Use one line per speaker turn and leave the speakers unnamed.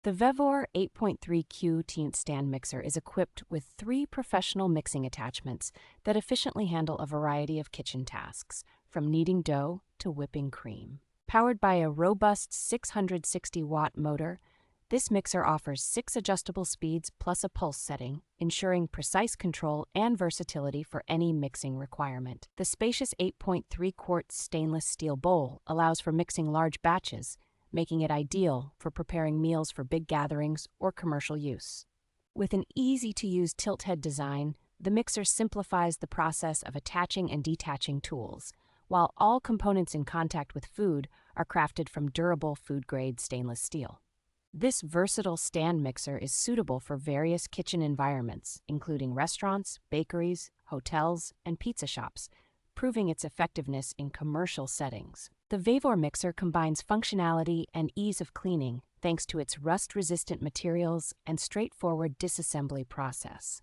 The VEVOR 8.3QT stand mixer is equipped with 3 professional mixing attachments that efficiently handle a variety of kitchen tasks, from kneading dough to whipping cream. Powered by a robust 660-watt motor, this mixer offers 6 adjustable speeds plus a pulse setting, ensuring precise control and versatility for any mixing requirement. The spacious 8.3-quart stainless steel bowl allows for mixing large batches, making it ideal for preparing meals for big gatherings or commercial use. With an easy-to-use tilt-head design, the mixer simplifies the process of attaching and detaching tools, while all components in contact with food are crafted from durable food-grade stainless steel. This versatile stand mixer is suitable for various kitchen environments, including restaurants, bakeries, hotels, and pizza shops, proving its effectiveness in commercial settings. The VEVOR mixer combines functionality and ease of cleaning thanks to its rust-resistant materials and straightforward disassembly process.